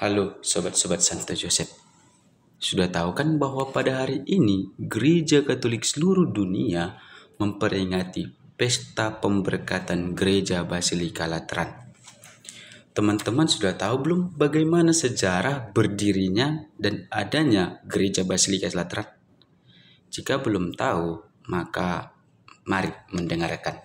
Halo sobat-sobat Santo Joseph. Sudah tahu kan bahwa pada hari ini Gereja Katolik seluruh dunia memperingati pesta pemberkatan Gereja Basilika Lateran. Teman-teman sudah tahu belum bagaimana sejarah berdirinya dan adanya Gereja Basilika Lateran? Jika belum tahu, maka mari mendengarkan.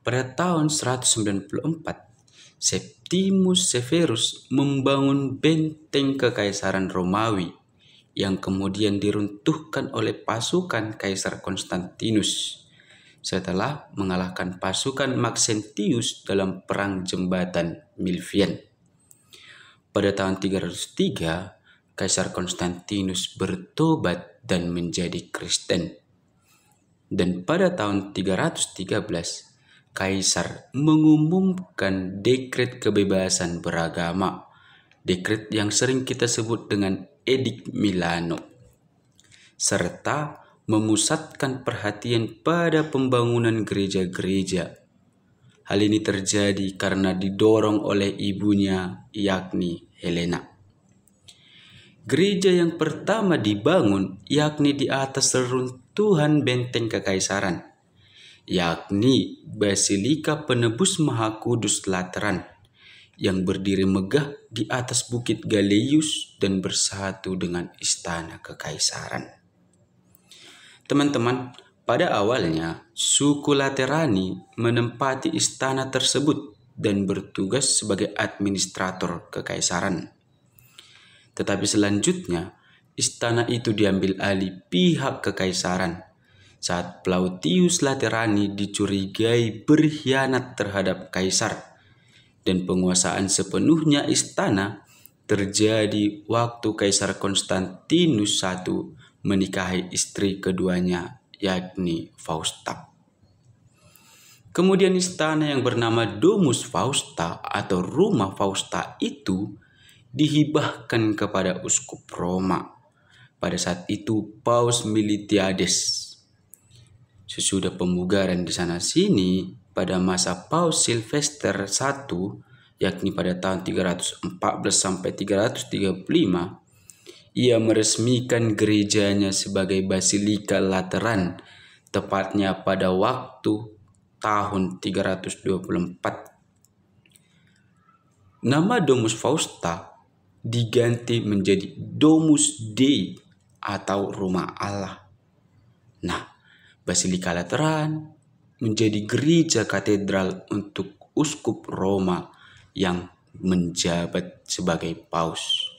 Pada tahun 194, Septimus Severus membangun benteng kekaisaran Romawi yang kemudian diruntuhkan oleh pasukan Kaisar Konstantinus setelah mengalahkan pasukan Maxentius dalam perang jembatan Milvian. Pada tahun 303, Kaisar Konstantinus bertobat dan menjadi Kristen. Dan pada tahun 313, Kaisar mengumumkan dekret kebebasan beragama, dekret yang sering kita sebut dengan Edik Milano, serta memusatkan perhatian pada pembangunan gereja-gereja. Hal ini terjadi karena didorong oleh ibunya, yakni Helena. Gereja yang pertama dibangun yakni di atas reruntuhan benteng kekaisaran, yakni Basilika Penebus Maha Kudus Lateran yang berdiri megah di atas Bukit Galeus dan bersatu dengan istana kekaisaran. Teman-teman, pada awalnya suku Laterani menempati istana tersebut dan bertugas sebagai administrator kekaisaran. Tetapi selanjutnya istana itu diambil alih pihak kekaisaran saat Plautius Laterani dicurigai berkhianat terhadap kaisar, dan penguasaan sepenuhnya istana terjadi waktu Kaisar Konstantinus I menikahi istri keduanya, yakni Fausta. Kemudian istana yang bernama Domus Fausta atau Rumah Fausta itu dihibahkan kepada uskup Roma. Pada saat itu Paus Miltiades. Sesudah pemugaran di sana-sini pada masa Paus Silvester I, yakni pada tahun 314 sampai 335, ia meresmikan gerejanya sebagai Basilika Lateran, tepatnya pada waktu tahun 324. Nama Domus Fausta diganti menjadi Domus Dei atau Rumah Allah. Nah, Basilika Lateran menjadi gereja katedral untuk uskup Roma yang menjabat sebagai paus.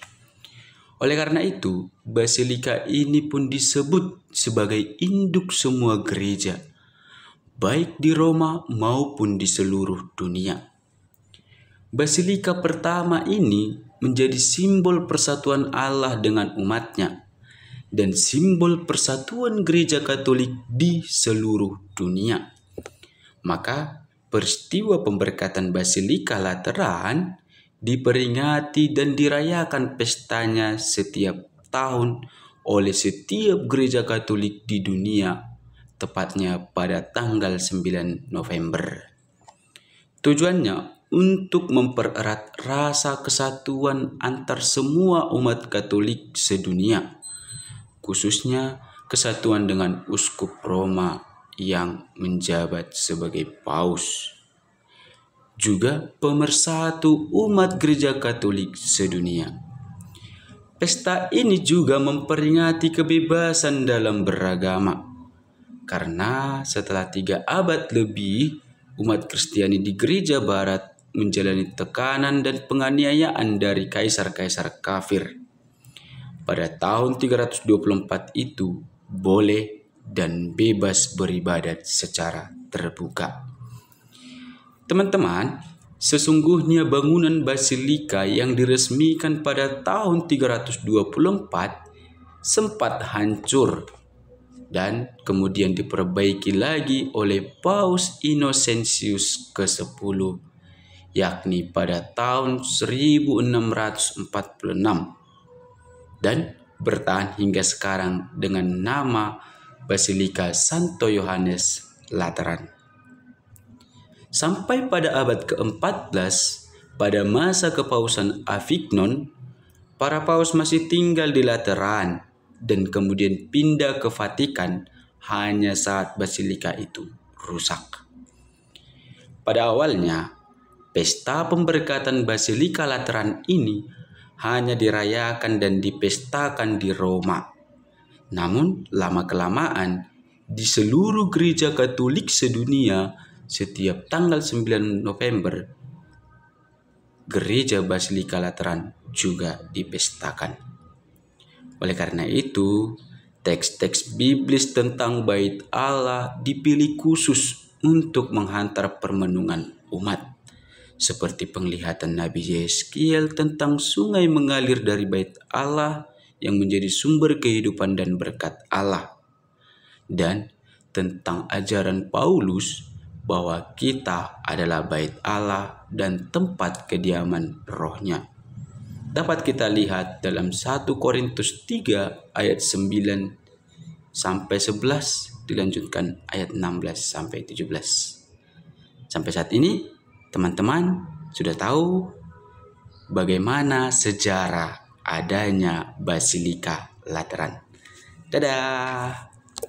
Oleh karena itu, basilika ini pun disebut sebagai induk semua gereja, baik di Roma maupun di seluruh dunia. Basilika pertama ini menjadi simbol persatuan Allah dengan umatnya dan simbol persatuan gereja Katolik di seluruh dunia. Maka peristiwa pemberkatan Basilika Lateran diperingati dan dirayakan pestanya setiap tahun oleh setiap gereja Katolik di dunia, tepatnya pada tanggal 9 November. Tujuannya untuk mempererat rasa kesatuan antar semua umat Katolik sedunia, khususnya kesatuan dengan uskup Roma yang menjabat sebagai paus. Juga pemersatu umat gereja Katolik sedunia. Pesta ini juga memperingati kebebasan dalam beragama. Karena setelah 3 abad lebih, umat Kristiani di gereja barat menjalani tekanan dan penganiayaan dari kaisar-kaisar kafir. Pada tahun 324 itu boleh dan bebas beribadat secara terbuka. Teman-teman, sesungguhnya bangunan basilika yang diresmikan pada tahun 324 sempat hancur dan kemudian diperbaiki lagi oleh Paus Innocentius ke-10, yakni pada tahun 1646. Dan bertahan hingga sekarang dengan nama Basilika Santo Yohanes Lateran. Sampai pada abad ke-14, pada masa kepausan Avignon, para paus masih tinggal di Lateran dan kemudian pindah ke Vatikan hanya saat basilika itu rusak. Pada awalnya, pesta pemberkatan Basilika Lateran ini hanya dirayakan dan dipestakan di Roma. Namun, lama-kelamaan di seluruh gereja Katolik sedunia, setiap tanggal 9 November, gereja Basilika Lateran juga dipestakan. Oleh karena itu, teks-teks biblis tentang Bait Allah dipilih khusus untuk menghantar permenungan umat, seperti penglihatan Nabi Yeskiel tentang sungai mengalir dari Bait Allah yang menjadi sumber kehidupan dan berkat Allah, dan tentang ajaran Paulus bahwa kita adalah Bait Allah dan tempat kediaman Roh-Nya. Dapat kita lihat dalam 1 Korintus 3 ayat 9 sampai 11, dilanjutkan ayat 16 sampai 17. Sampai saat ini teman-teman sudah tahu bagaimana sejarah adanya Basilika Lateran. Dadah.